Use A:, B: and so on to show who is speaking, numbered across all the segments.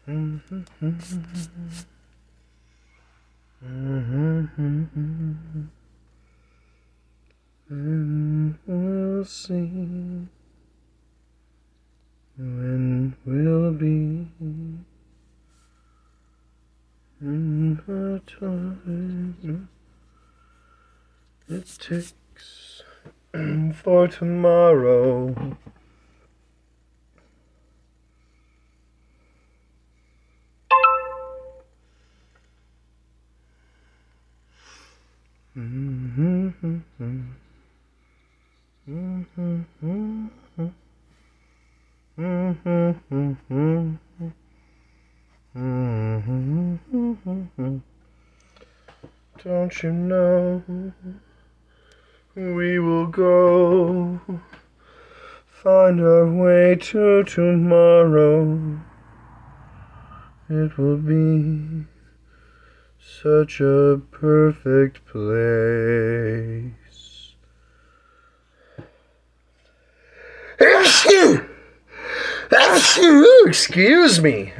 A: And we'll see when we'll be in the time it takes for tomorrow. Don't you know we will go find our way to tomorrow. It will be such a perfect place. Excuse me.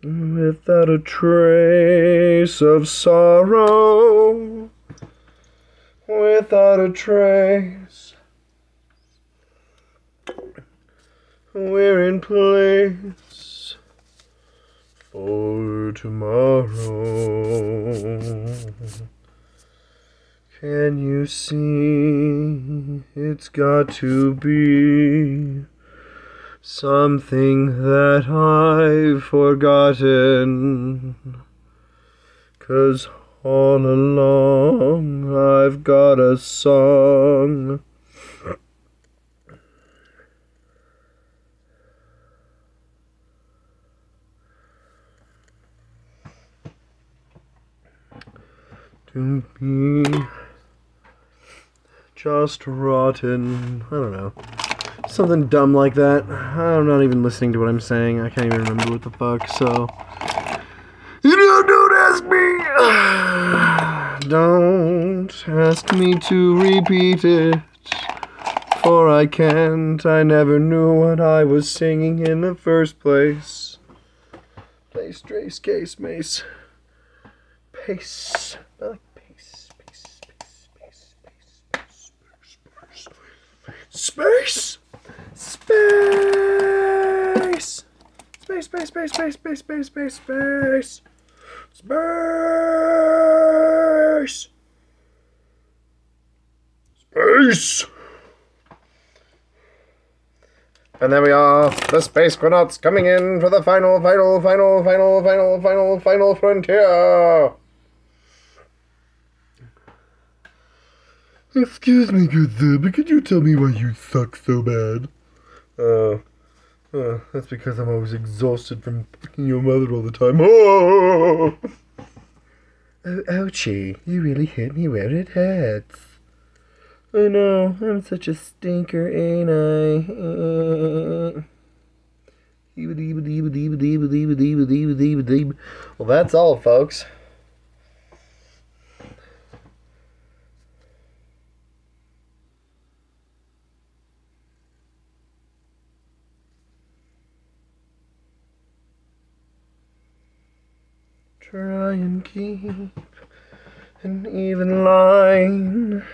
A: Without a trace of sorrow, without a trace, we're in place for tomorrow. Can you see it's got to be something that I've forgotten? 'Cause all along I've got a song. To be just rotten. I don't know. Something dumb like that. I'm not even listening to what I'm saying. I can't even remember what the fuck, so. Don't ask me! Don't ask me to repeat it, for I can't. I never knew what I was singing in the first place. Place, trace, case, mace. Pace. I like pace. Space! Space! Space, space, space, space, space, space, space, space. Space! Space! And there we are, the Space Chronauts coming in for the final frontier! Excuse me, good sir, but could you tell me why you suck so bad? That's because I'm always exhausted from fucking your mother all the time. Oh, ouchie, you really hit me where it hurts. I know, I'm such a stinker, ain't I? Well, that's all, folks. Try and keep an even line,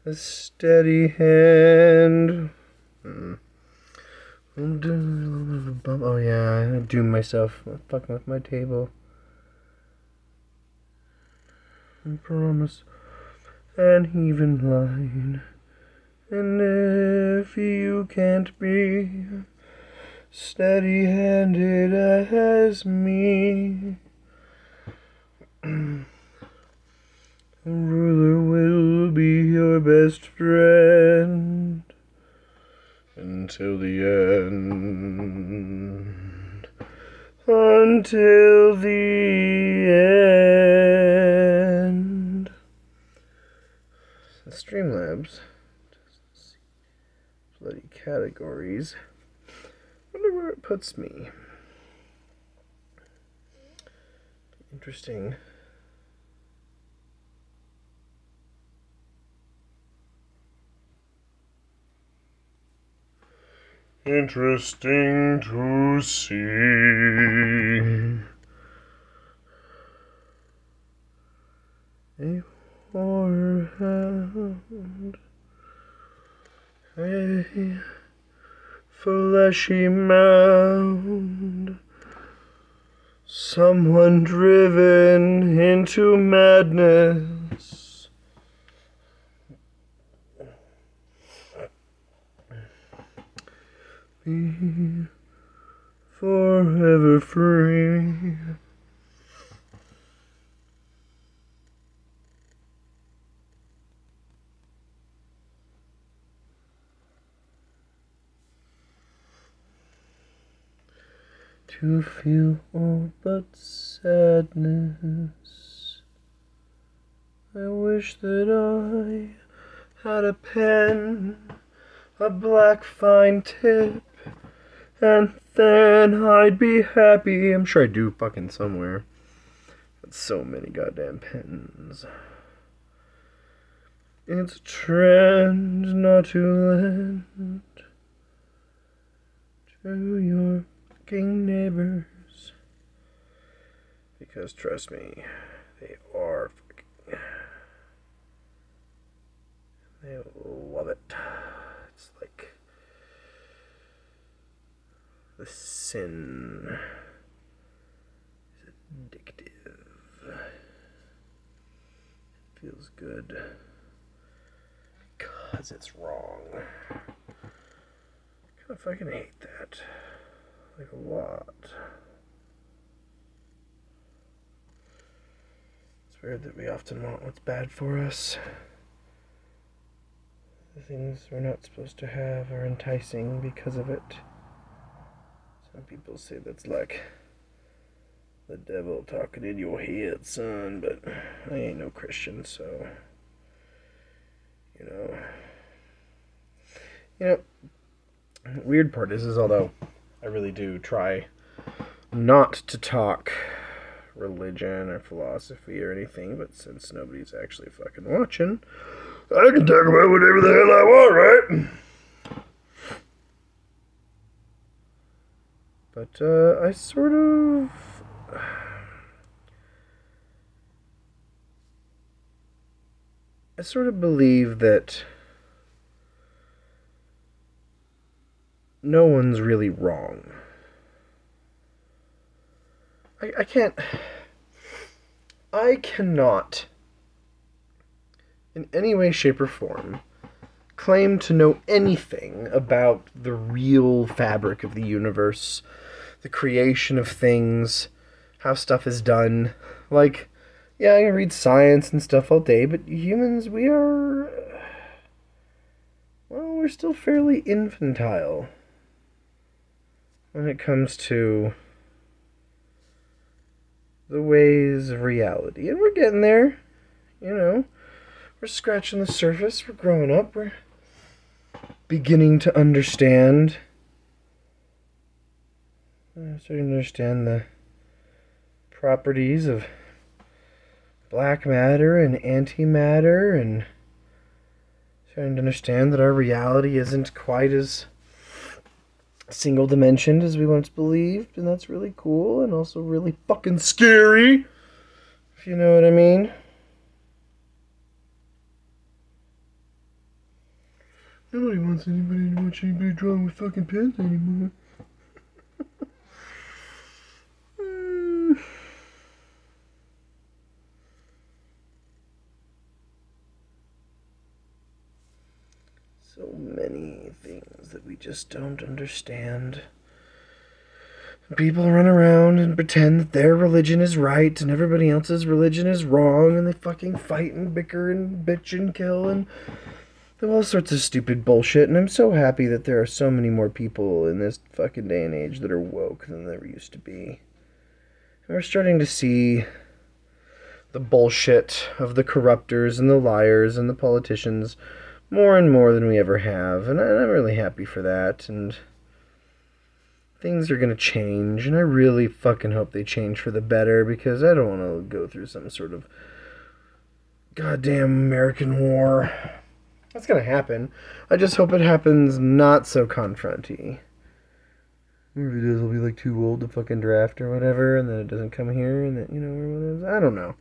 A: a steady hand. I'm doing a little bit of a bump. Oh yeah, I doomed myself. I'm fucking with my table. I promise an even line. And if you can't be steady-handed as me, a ruler will be your best friend until the end. Until the end. Streamlabs. Bloody categories. Wonder where it puts me. Interesting. interesting to see. A forehead, a fleshy mound, someone driven into madness. Be forever free. To feel all but sadness. I wish that I had a pen, a black fine tip, and then I'd be happy. I'm sure I do fucking somewhere. Got so many goddamn pens. It's a trend not to lend to your neighbors, because trust me, they are fucking, they love it. It's like the sin is addictive. It feels good because it's wrong. I kind of fucking hate that. Like a lot. It's weird that we often want what's bad for us. The things we're not supposed to have are enticing because of it. Some people say that's like the devil talking in your head, son, but I ain't no Christian, so you know, weird part is although I really do try not to talk religion or philosophy or anything, but since nobody's actually fucking watching, I can talk about whatever the hell I want, right? But I sort of believe that no one's really wrong. I cannot, in any way, shape, or form, claim to know anything about the real fabric of the universe, the creation of things, how stuff is done. Like, yeah, I can read science and stuff all day, but humans, we're still fairly infantile when it comes to the ways of reality. And we're getting there, We're scratching the surface, we're growing up, we're beginning to understand. Starting to understand the properties of black matter and antimatter, and starting to understand that our reality isn't quite as single dimensioned as we once believed, and that's really cool and also really fucking scary, if you know what I mean. Nobody wants anybody to watch anybody drawing with fucking pens anymore. So many things that we just don't understand. People run around and pretend that their religion is right and everybody else's religion is wrong, and they fucking fight and bicker and bitch and kill and do all sorts of stupid bullshit. And I'm so happy that there are so many more people in this fucking day and age that are woke than there used to be. And we're starting to see the bullshit of the corruptors and the liars and the politicians more and more than we ever have, and I'm really happy for that, and things are gonna change, and I really fucking hope they change for the better, because I don't want to go through some sort of goddamn American war. That's gonna happen. I just hope it happens not so confronty. Or if he does, he'll be like too old to fucking draft or whatever, and then it doesn't come here, and then, you know, everyone is. I don't know.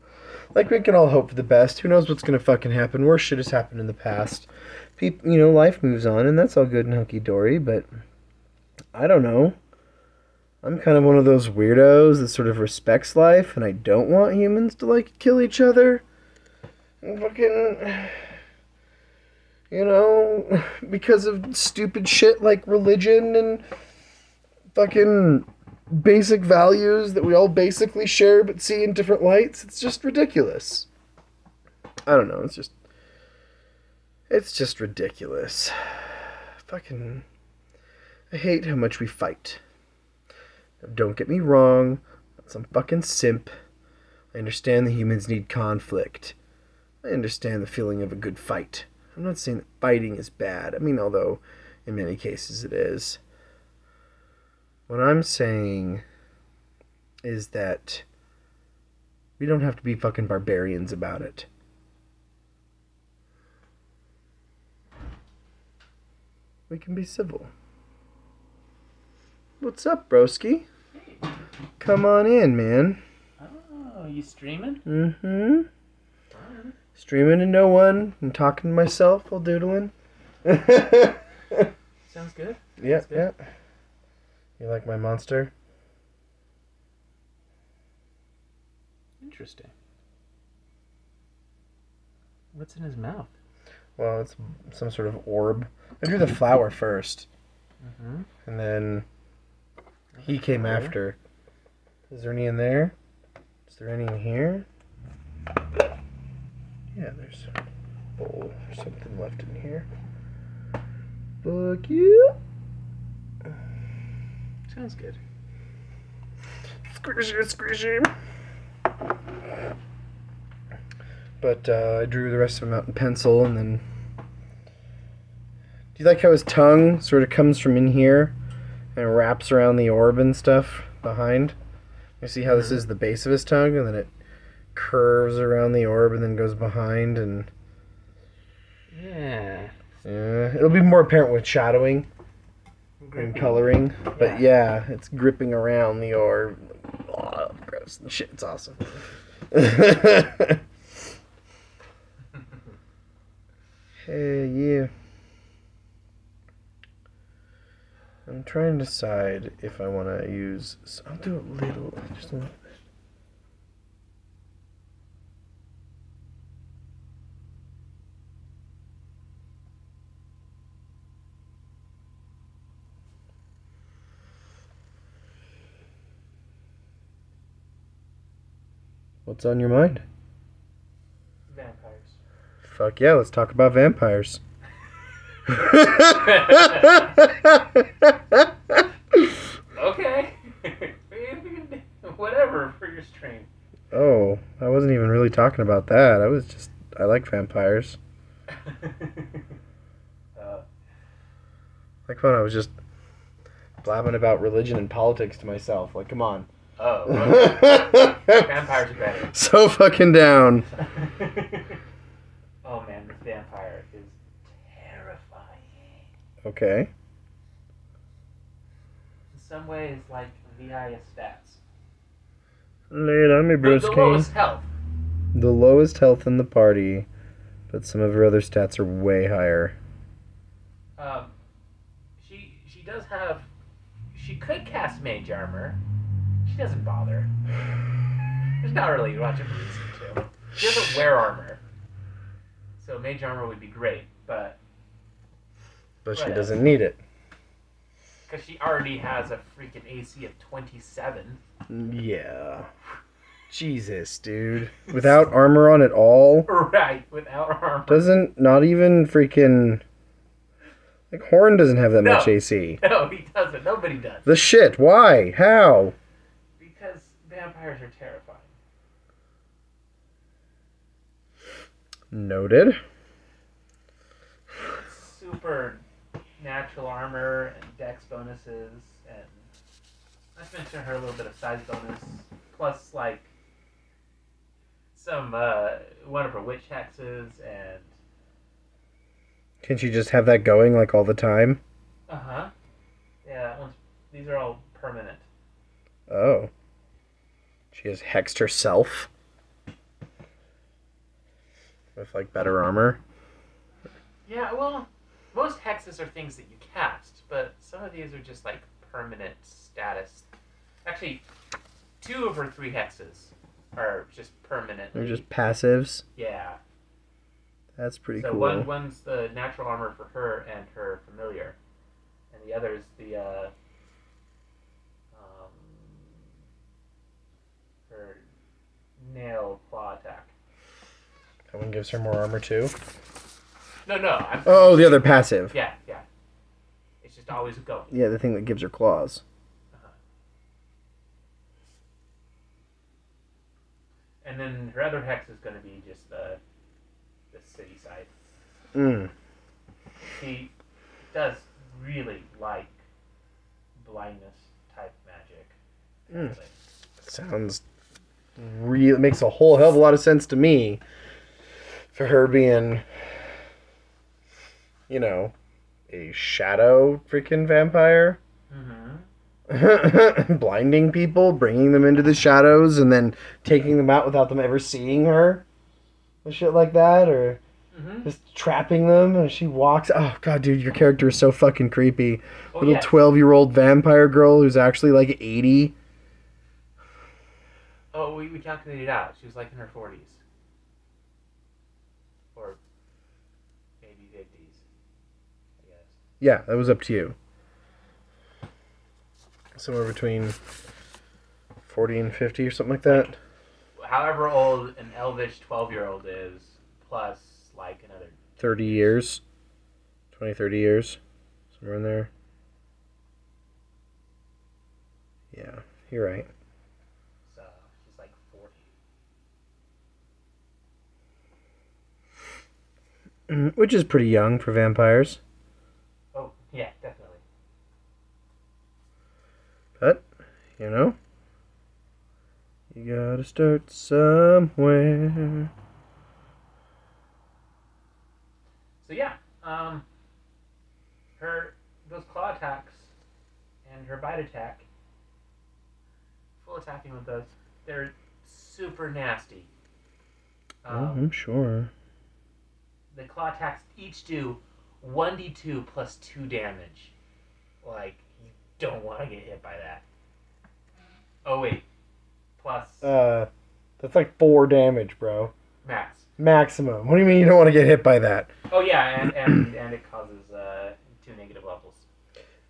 A: Like, we can all hope for the best. Who knows what's gonna fucking happen? Worse shit has happened in the past. People, you know, life moves on, and that's all good and hunky dory, but I don't know. I'm kind of one of those weirdos that sort of respects life, and I don't want humans to, like, kill each other. And fucking, you know, because of stupid shit like religion and fucking basic values that we all basically share but see in different lights. It's just ridiculous. I don't know, it's just ridiculous. Fucking, I hate how much we fight. Don't get me wrong, I'm not some fucking simp. I understand that humans need conflict. I understand the feeling of a good fight. I'm not saying that fighting is bad. I mean, although in many cases it is. What I'm saying is that we don't have to be fucking barbarians about it. We can be civil. What's up, broski?
B: Hey.
A: Come on in, man.
B: Oh, you streaming?
A: Mm-hmm. Streaming to no one and talking to myself while doodling.
B: Sounds good.
A: Yeah,
B: Sounds good.
A: yeah. You like my monster?
B: Interesting. What's in his mouth?
A: Well, it's some sort of orb. I drew the flower first.
B: Mm-hmm.
A: And then he came after. Is there any in there? Is there any in here? Yeah, there's a bowl or something left in here. Fuck you.
B: Sounds good.
A: Squishy. But I drew the rest of them out in pencil, and then... Do you like how his tongue sort of comes from in here and wraps around the orb and stuff behind? You see how this is the base of his tongue, and then it curves around the orb and then goes behind, and...
B: Yeah.
A: Yeah, it'll be more apparent with shadowing and coloring, but yeah, it's gripping around the orb. Oh, gross and shit, it's awesome. Hey, yeah. I'm trying to decide if I want to use... I'll do a little, just a little bit. What's on your mind?
B: Vampires.
A: Fuck yeah, let's talk about vampires.
B: Okay. Whatever for your stream.
A: Oh, I wasn't even really talking about that. I like vampires. Like fun, I was just blabbing about religion and politics to myself. Like, come on.
B: Oh, okay. Vampires are better.
A: So fucking down.
B: Oh man, this vampire is terrifying.
A: Okay.
B: In some ways, like VIS stats.
A: Lay it on me,
B: The
A: broski.
B: lowest health.
A: The lowest health in the party, but some of her other stats are way higher.
B: She does have. She could cast mage armor. She doesn't bother. There's not really much of a reason to. She doesn't wear armor, so mage armor would be great, but
A: But she doesn't need it.
B: because she already has a freaking AC of 27.
A: Yeah. Jesus, dude. Without armor on at all?
B: Right, without armor.
A: Doesn't, not even freaking... Like, Horn doesn't have that much AC.
B: No, he doesn't. Nobody does.
A: The shit, why? How?
B: Because vampires are terrifying.
A: Noted.
B: Super natural armor and dex bonuses, and I mentioned her a little bit of size bonus, plus like some one of her witch hexes, and
A: Can she just have that going, like, all the time?
B: yeah, these are all permanent.
A: Oh. She has hexed herself. With, like, better armor.
B: Yeah, well, most hexes are things that you cast, but some of these are just, like, permanent status. Actually, 2 of her 3 hexes are just permanent.
A: They're just passives.
B: Yeah.
A: That's pretty
B: so
A: cool.
B: One's the natural armor for her and her familiar, and the other's the her nail claw attack.
A: That one gives her more armor too.
B: No.
A: Oh, the other passive.
B: Yeah. It's just always going.
A: Yeah, the thing that gives her claws.
B: And then her other hex is going to be just the city side. She does really like blindness type magic.
A: Sounds real. Makes a whole hell of a lot of sense to me. For her being, you know, a shadow freaking vampire. Blinding people, bringing them into the shadows, and then taking them out without them ever seeing her. Or shit like that, or just trapping them and she walks. Oh, God, dude, your character is so fucking creepy. Little 12-year-old vampire girl who's actually like 80.
B: Oh, we calculated it out. She was like in her 40s. Or maybe 50s, I guess.
A: Yeah, that was up to you. Somewhere between 40 and 50 or something like that.
B: However old an elvish 12-year-old is, plus like another
A: 30 years. 20, 30 years. Somewhere in there. Yeah, you're right.
B: So, she's like 40.
A: Which is pretty young for vampires.
B: Oh, yeah, definitely.
A: But, you know, you gotta start somewhere.
B: So yeah, those claw attacks and her bite attack, full attacking with those, they're super nasty.
A: I'm sure.
B: The claw attacks each do 1d2 plus 2 damage. Like, you don't want to get hit by that. Oh wait, plus
A: That's like 4 damage, bro.
B: max.
A: Maximum. What do you mean you don't want to get hit by that?
B: Oh yeah, and it causes 2 negative levels.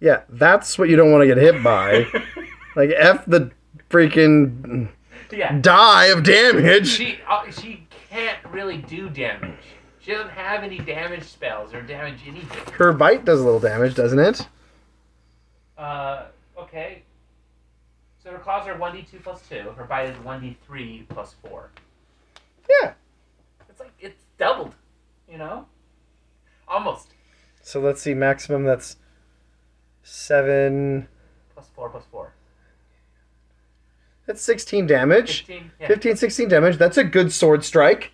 A: Yeah, that's what you don't want to get hit by. Like, F the freaking die of damage.
B: She can't really do damage. She doesn't have any damage spells or damage anything.
A: Her bite does a little damage, doesn't it?
B: Okay. So her claws are 1d2 plus 2. Her bite is 1d3 plus 4.
A: Yeah.
B: It's doubled, you know? Almost.
A: So let's see, maximum that's 7...
B: Plus 4 plus 4.
A: That's 16 damage.
B: 15, yeah.
A: 15, 16 damage. That's a good sword strike.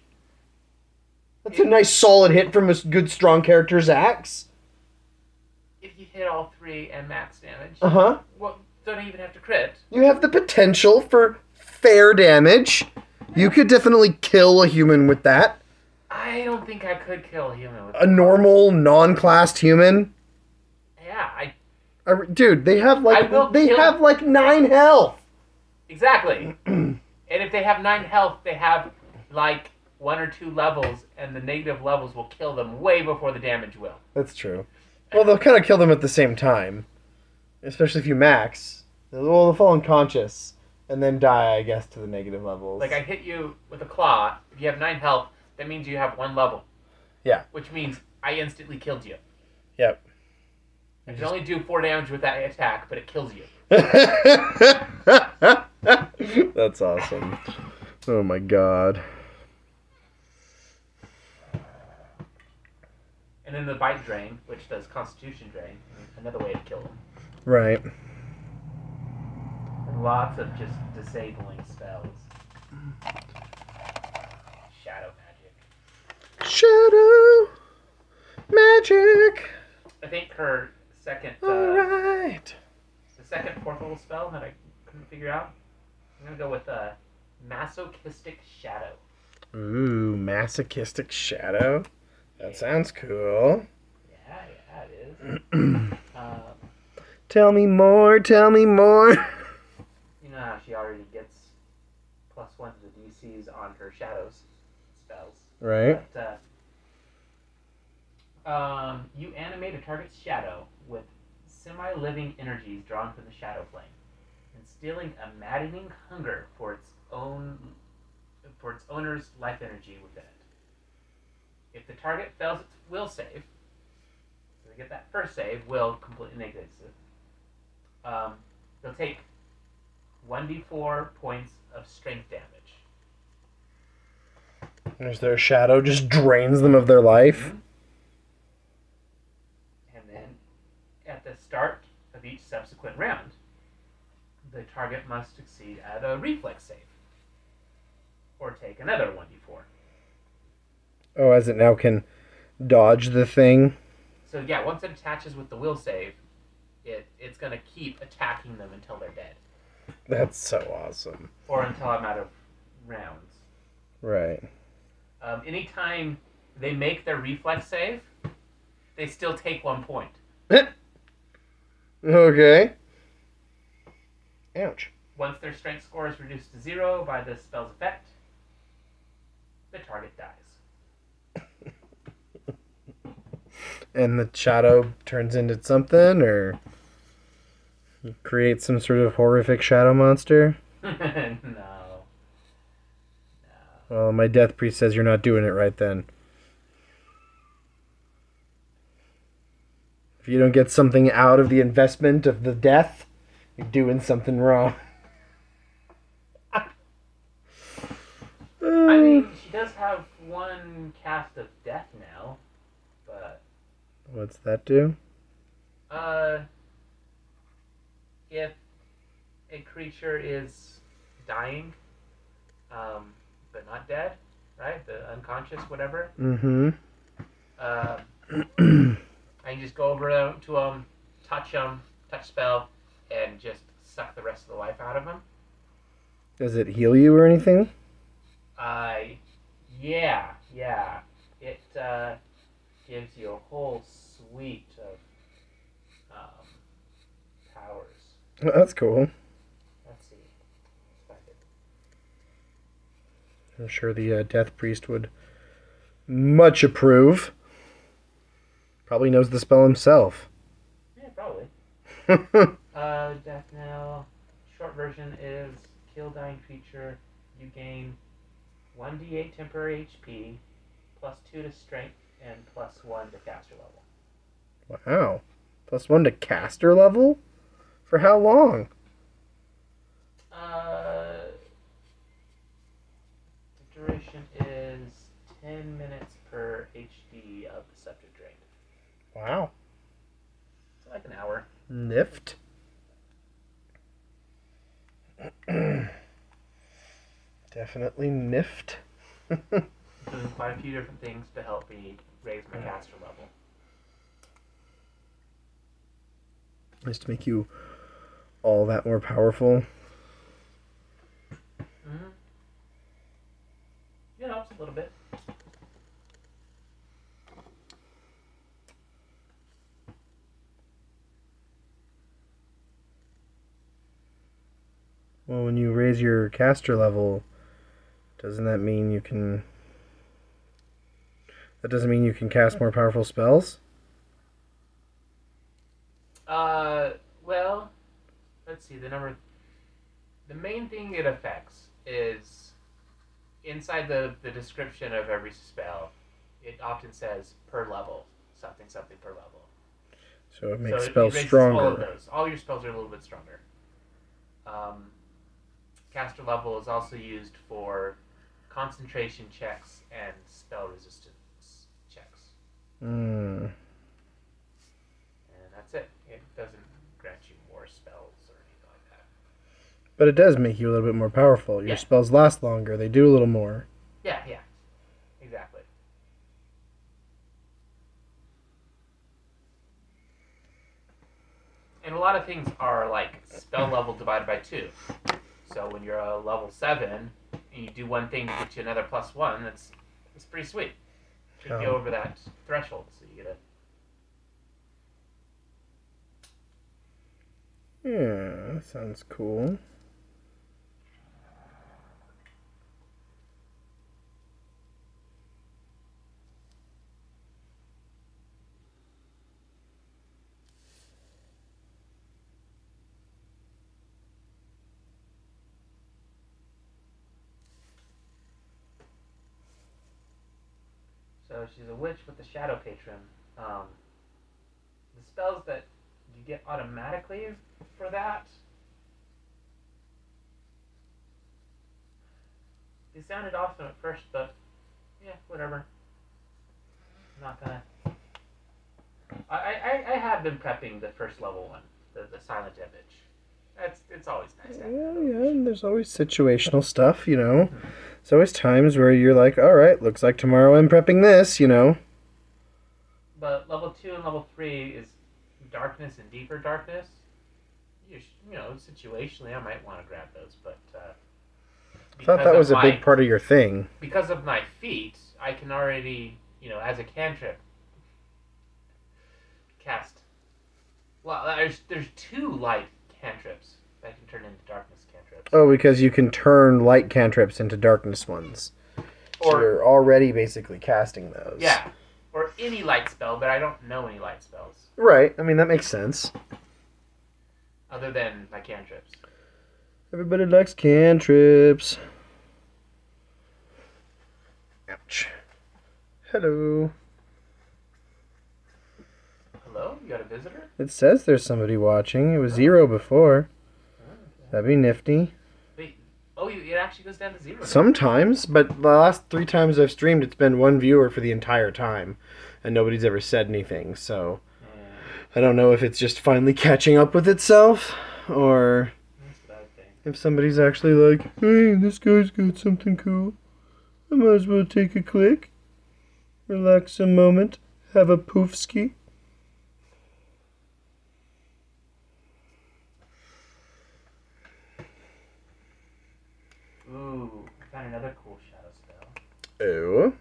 A: That's a nice solid hit from a good strong character's axe.
B: If you hit all 3 and max damage,
A: Uh-huh.
B: well, don't even have to crit.
A: You have the potential for fair damage. You could definitely kill a human with that.
B: I don't think I could kill a human with
A: A normal, non-classed human.
B: Yeah,
A: Dude, they have like have like 9 health.
B: Exactly. And if they have 9 health, they have like 1 or 2 levels, and the negative levels will kill them way before the damage will.
A: That's true. Well, they'll kind of kill them at the same time. Especially if you max. They'll fall unconscious and then die, I guess, to the negative levels.
B: Like, I hit you with a claw. If you have 9 health, that means you have 1 level.
A: Yeah.
B: Which means I instantly killed you.
A: Yep.
B: I can only do 4 damage with that attack, but it kills you.
A: That's awesome. Oh my god.
B: And then the bite drain, which does constitution drain, another way to kill them.
A: Right.
B: And lots of just disabling spells. Shadow magic.
A: Shadow magic.
B: I think her second...
A: Alright.
B: The second fourth level spell that I couldn't figure out. I'm gonna go with Masochistic Shadow.
A: Ooh, masochistic shadow. That sounds cool.
B: Yeah, it is.
A: Tell me more, tell me more.
B: You know how she already gets +1 to the DCs on her shadows spells.
A: Right.
B: But, you animate a target's shadow with semi-living energies drawn from the shadow plane, instilling a maddening hunger for its owner's life energy within it. If the target fails its will save, so they get that first save, will completely negates it. They'll take 1d4 points of strength damage.
A: There's their shadow just drains them of their life.
B: Mm-hmm. And then, at the start of each subsequent round, the target must succeed at a reflex save, or take another 1d4.
A: Oh, as it now can dodge the thing.
B: So yeah, once it attaches with the will save, it's going to keep attacking them until they're dead.
A: That's so awesome.
B: Or until I'm out of rounds.
A: Right.
B: Anytime they make their reflex save, they still take 1 point.
A: Okay. Ouch.
B: Once their strength score is reduced to 0 by the spell's effect, the target dies.
A: And the shadow turns into something, or creates some sort of horrific shadow monster?
B: No.
A: Well, my death priest says you're not doing it right then. If you don't get something out of the investment of the death, you're doing something wrong.
B: I mean, she does have 1 cast of death now, but...
A: What's that do?
B: If a creature is dying, but not dead, right? The unconscious, whatever.
A: Mm-hmm.
B: I can just go over to them, touch spell, and just suck the rest of the life out of them.
A: Does it heal you or anything?
B: Yeah. It gives you a whole suite of powers.
A: Well, that's cool.
B: Let's see.
A: I'm sure the death priest would much approve. Probably knows the spell himself.
B: Yeah, probably. Death Knell. Short version is kill dying creature. You gain 1d8 temporary HP, +2 to strength, and +1 to caster level.
A: Wow. +1 to caster level? For how long?
B: The duration is 10 minutes per HD of the subject drained.
A: Wow.
B: So like an hour.
A: Nift. Definitely nift.
B: Doing quite a few different things to help me raise my caster level.
A: Just to make you all that more powerful.
B: Mm-hmm. It helps a little bit.
A: Well, when you raise your caster level, doesn't that mean you can... That doesn't mean you can cast more powerful spells?
B: Well, let's see, the main thing it affects is inside the description of every spell, it often says per level, something per level.
A: So it makes
B: it
A: spells
B: raises
A: stronger.
B: All of those. All your spells are a little bit stronger. Caster level is also used for concentration checks and spell resistance checks.
A: Mm.
B: And that's it. It doesn't grant you more spells or anything like that.
A: But it does make you a little bit more powerful. Your spells last longer. They do a little more.
B: Yeah. Exactly. And a lot of things are like spell level divided by 2. So when you're a level 7 and you do one thing to get you another +1, that's pretty sweet. Should be over that threshold, so you get it.
A: Yeah, that sounds cool.
B: So she's a witch with the Shadow Patron. The spells that you get automatically for that, they sounded awesome at first, but yeah, whatever. I'm not gonna. I have been prepping the first level one, the Silent Image. It's always nice.
A: Yeah, and there's always situational stuff, you know. There's always times where you're like, all right, looks like tomorrow I'm prepping this, you know.
B: But level 2 and level 3 is darkness and deeper darkness. You know, situationally, I might want to grab those, but
A: I thought that was a big part of your thing.
B: Because of my feat, I can already, you know, as a cantrip, cast. Well, there's 2 light cantrips that can turn into darkness cantrips.
A: Oh, because you can turn light cantrips into darkness ones. So you're already basically casting those.
B: Yeah. Or any light spell, but I don't know any light spells.
A: Right. I mean, that makes sense.
B: Other than my cantrips.
A: Everybody likes cantrips. Ouch. Hello.
B: Hello? You got a visitor?
A: It says there's somebody watching. It was 0 before. That'd be nifty.
B: Wait. Oh, it actually goes down to 0.
A: Sometimes, but the last 3 times I've streamed, it's been 1 viewer for the entire time. And nobody's ever said anything, so... I don't know if it's just finally catching up with itself, or...
B: That's what I would think.
A: If somebody's actually like, hey, this guy's got something cool. I might as well take a click. Relax a moment. Have a poofski.
B: Ooh, I found another cool shadow spell.
A: Oh.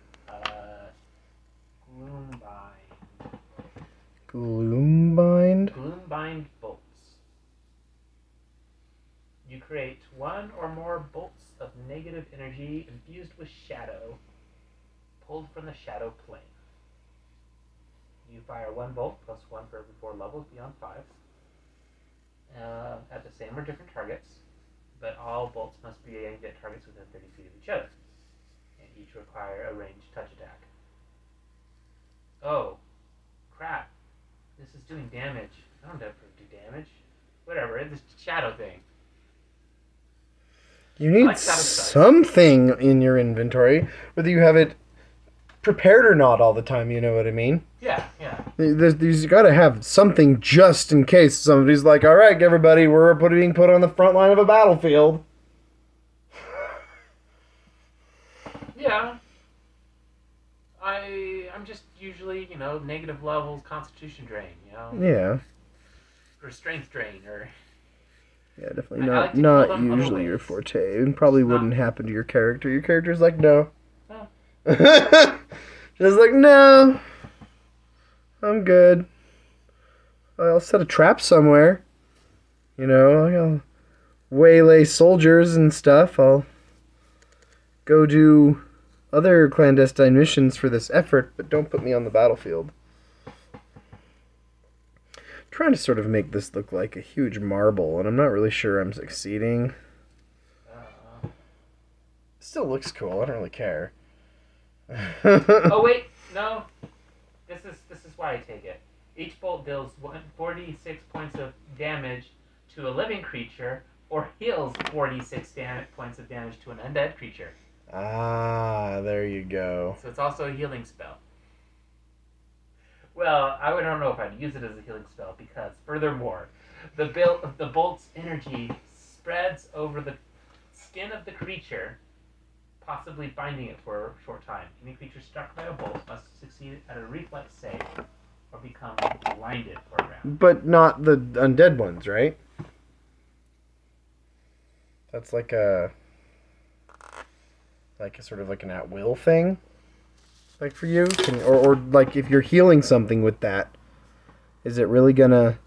B: Gloombind.
A: Gloombind?
B: Gloombind bolts. You create 1 or more bolts of negative energy infused with shadow, pulled from the shadow plane. You fire 1 bolt plus 1 for every 4 levels beyond 5 at the same or different targets, but all bolts must be aimed at targets within 30 feet of each other, and each require a ranged touch attack. Oh, crap. This is doing damage. I don't ever do damage. Whatever, it's a shadow thing.
A: You need something in your inventory, whether you have it prepared or not all the time, you know what I mean?
B: Yeah.
A: You've got to have something just in case somebody's like, all right, everybody, we're being put on the front line of a battlefield.
B: Yeah. I'm just usually, you know, negative levels, constitution drain, you know?
A: Yeah.
B: Or strength drain, or...
A: Yeah, definitely not usually your forte. It probably wouldn't happen to your character. Your character's like, no.
B: No.
A: Just like, no. I'm good. I'll set a trap somewhere. You know, I'll waylay soldiers and stuff. I'll go do other clandestine missions for this effort, but don't put me on the battlefield. Trying to sort of make this look like a huge marble, and I'm not really sure I'm succeeding. Still looks cool. I don't really care.
B: Oh wait, no. This is why I take it. Each bolt deals 46 points of damage to a living creature, or heals 46 points of damage to an undead creature.
A: Ah, there you go.
B: So it's also a healing spell. Well, I don't know if I'd use it as a healing spell, because furthermore, the bolt's energy spreads over the skin of the creature, possibly binding it for a short time. Any creature struck by a bolt must succeed at a reflex save or become blinded for a round.
A: But not the undead ones, right? That's like a sort of like an at-will thing, like for you? Or like if you're healing something with that, is it really gonna...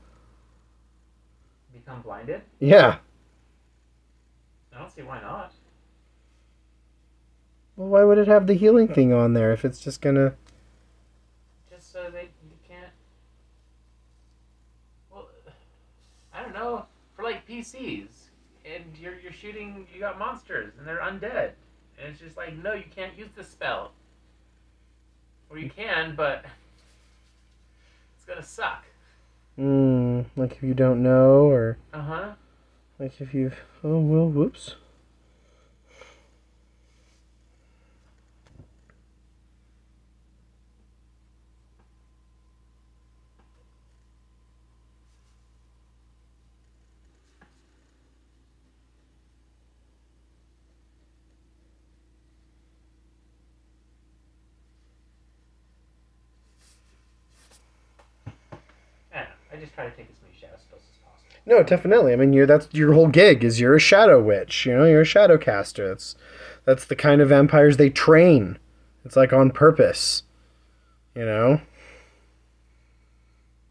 B: Become blinded?
A: Yeah.
B: I don't see why not.
A: Well, why would it have the healing thing on there if it's just gonna...
B: Just so that you can't... Well, I don't know. For like PCs, and you're shooting, you got monsters, and they're undead. And it's just like, no, you can't use this spell. Or you can, but it's gonna suck.
A: Like if you don't know, or...
B: Uh-huh.
A: Like if you've... Oh, well, whoops.
B: I just try to take as many shadow spells as possible.
A: No, definitely. I mean, that's your whole gig. Is you're a shadow witch. You know, you're a shadow caster. That's the kind of vampires they train. It's like on purpose. You know,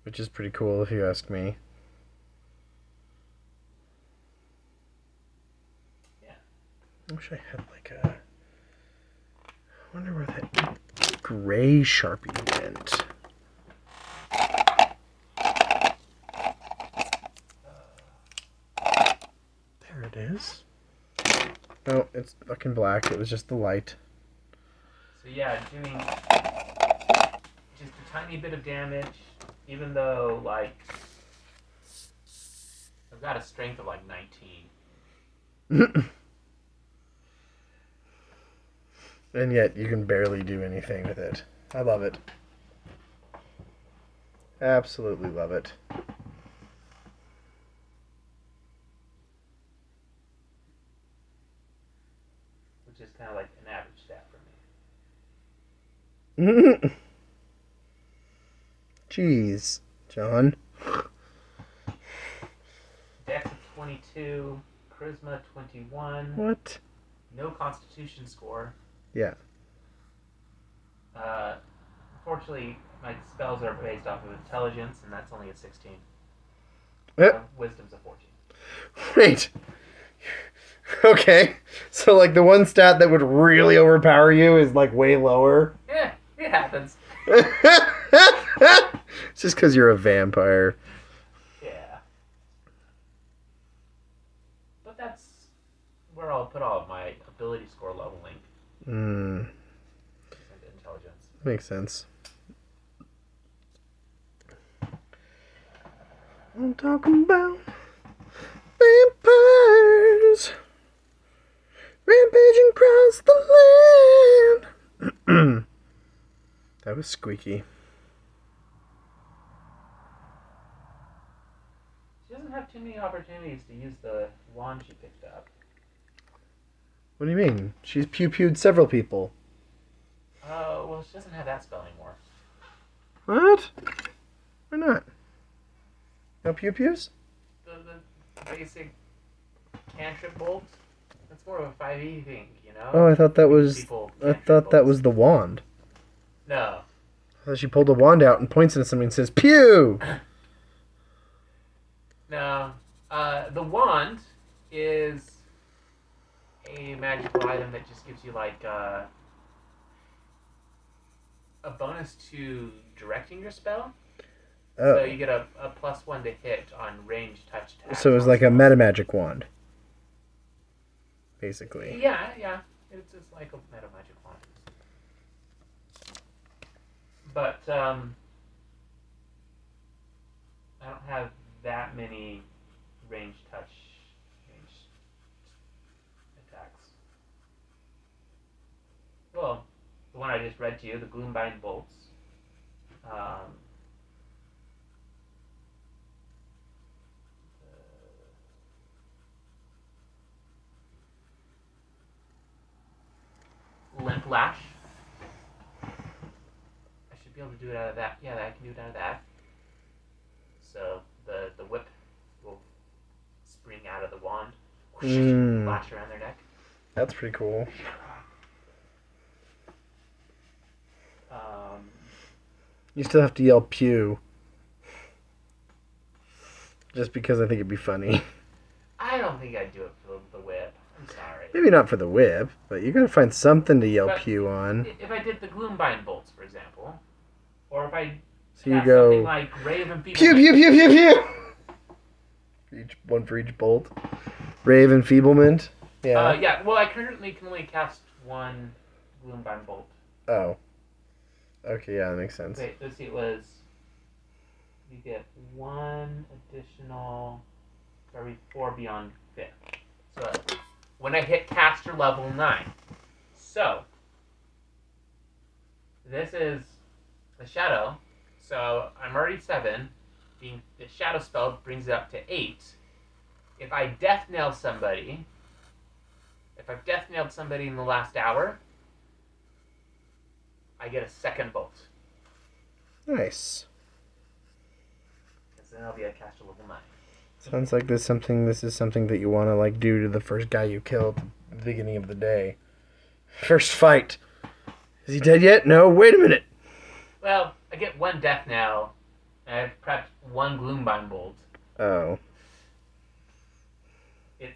A: which is pretty cool if you ask me.
B: Yeah.
A: I wish I had like a... I wonder where that gray Sharpie went. There it is. No, it's fucking black. It was just the light.
B: So yeah, doing just a tiny bit of damage, even though, like, I've got a strength of like 19.
A: And yet you can barely do anything with it. I love it. Absolutely love it.
B: Which is kind of like an average stat for me.
A: Jeez, John.
B: Dex of 22, Charisma 21.
A: What?
B: No Constitution score.
A: Yeah.
B: Unfortunately, my spells are based off of intelligence, and that's only a 16. Wisdom's a 14.
A: Wait. Okay. So, like, the one stat that would really overpower you is, like, way lower?
B: Yeah, it happens.
A: It's just because you're a vampire.
B: Yeah. But that's where I'll put all of my ability score leveling.
A: Hmm.
B: And intelligence.
A: Makes sense. I'm talking about vampires rampaging across the land. That was squeaky.
B: She doesn't have too many opportunities to use the wand she picked up.
A: What do you mean? She's pew-pewed several people.
B: Well, she doesn't have that spell anymore.
A: What? Why not? No pew-pews?
B: The basic cantrip bolt. That's more of a 5e thing, you know?
A: Oh, I thought that was...
B: People
A: I thought that was the wand.
B: No.
A: I thought she pulled the wand out and points at something and says, "Pew!"
B: No. The wand is a magical item that just gives you, like, a bonus to directing your spell.
A: Oh.
B: So you get a +1 to hit on range touch attacks.
A: So it was like a meta magic wand. Basically.
B: Yeah. It's just like a meta magic wand. But, I don't have that many range attacks. Well, the one I just read to you, the Gloombind Bolts. Limp Lash. I should be be able to do it out of that. Yeah, I can do it out of that. So the whip will spring out of the wand, flash around their neck.
A: That's pretty cool. You still have to yell pew. Just because I think it'd be funny.
B: I don't think I'd do it for the whip. I'm sorry.
A: Maybe not for the whip, but you gotta find something to yell pew on.
B: If I did the Gloombind bolts, for example, or if I
A: So you go
B: something like Ray of Enfeeblement.
A: pew pew pew pew pew. One for each bolt. Ray of Enfeeblement. Yeah.
B: Yeah. Well, I currently can only cast one Gloombind bolt.
A: Oh. Okay. Yeah, that makes sense.
B: Wait. Let's see. It was. You get one additional. Every 4 beyond 5th. So when I hit caster level 9. So this is the shadow. So I'm already 7. The shadow spell brings it up to 8. If I death nail somebody, if I've death nailed somebody in the last hour, I get a second bolt.
A: Nice.
B: So then I'll be at caster level 9.
A: Sounds like this is something that you want to like do to the first guy you kill at the beginning of the day. First fight. Is he dead yet? No. Wait a minute.
B: Well, I get one death now, and I've prepped one Gloombind bolt.
A: Oh.
B: It's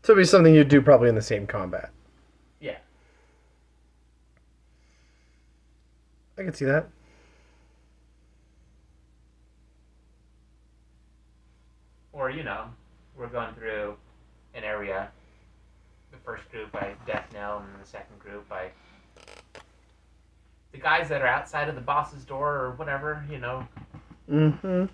A: So it'd be something you'd do probably in the same combat.
B: yeah.
A: I could see that.
B: Or, we're going through an area. The first group I death nail, and then the second group I... The guys that are outside of the boss's door or whatever,
A: Mm-hmm.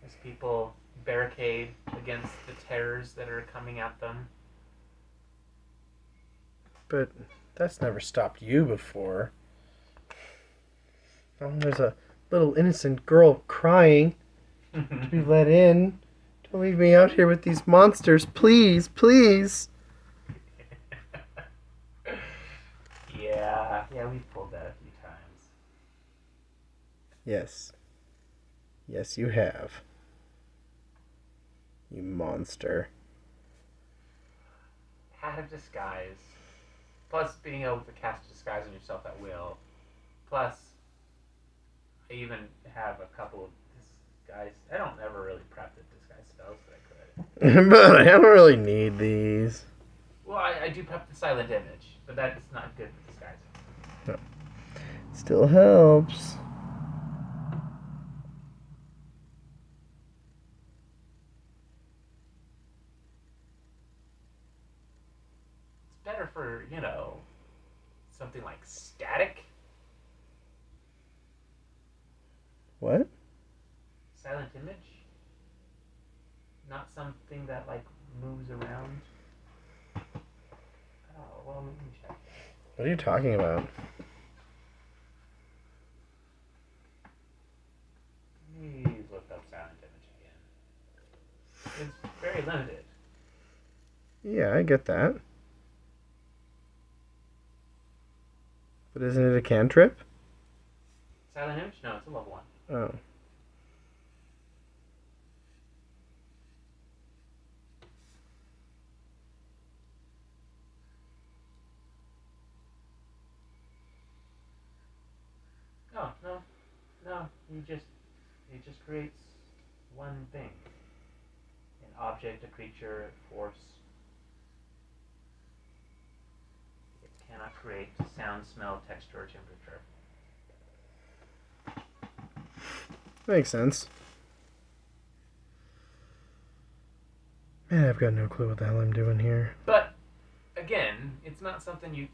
B: As people barricade against the terrors that are coming at them.
A: But that's never stopped you before. Oh, there's a little innocent girl crying to be let in. Don't leave me out here with these monsters, please, please.
B: Yeah, we've pulled that a few times.
A: Yes. Yes, you have. You monster.
B: Hat of Disguise. Plus being able to cast Disguise on yourself at will. Plus, I even have a couple of Disguise. I don't ever really prep the Disguise spells that I could.
A: But I don't really need these.
B: Well, I do prep the Silent Image, but that's not good for Disguise.
A: Still helps.
B: Better for, something like static.
A: What?
B: Silent Image. Not something that, moves around. Oh, well, let me check.
A: What are you talking about?
B: Please look up Silent Image again. It's very limited.
A: Yeah, I get that. But isn't it a cantrip?
B: Silent Image? No, it's a level 1.
A: Oh.
B: No. It just creates one thing. An object, a creature, a force. It cannot create sound, smell, texture, or temperature.
A: Makes sense. Man, I've got no clue what the hell I'm doing here.
B: But, again, it's not something you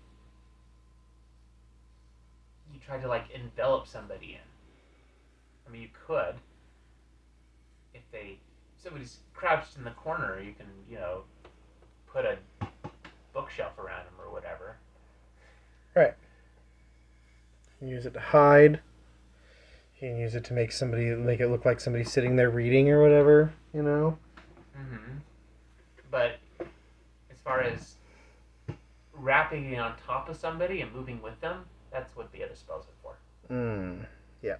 B: try to, envelop somebody in. I mean, you could. If somebody's crouched in the corner, you can, put a bookshelf around them or whatever.
A: Right. You use it to hide. You can use it to make it look like somebody's sitting there reading or whatever, you know?
B: Mm-hmm. But as far as wrapping it on top of somebody and moving with them, that's what the other spells are for.
A: Yeah.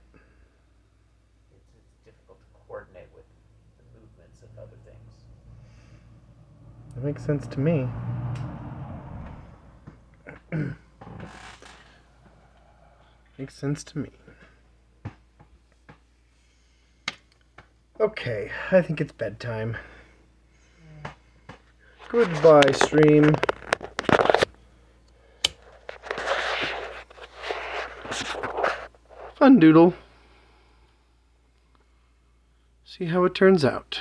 B: It's difficult to coordinate with the movements of other things.
A: That makes sense to me. Makes sense to me. Okay, I think it's bedtime. Goodbye, stream. Fun doodle. See how it turns out.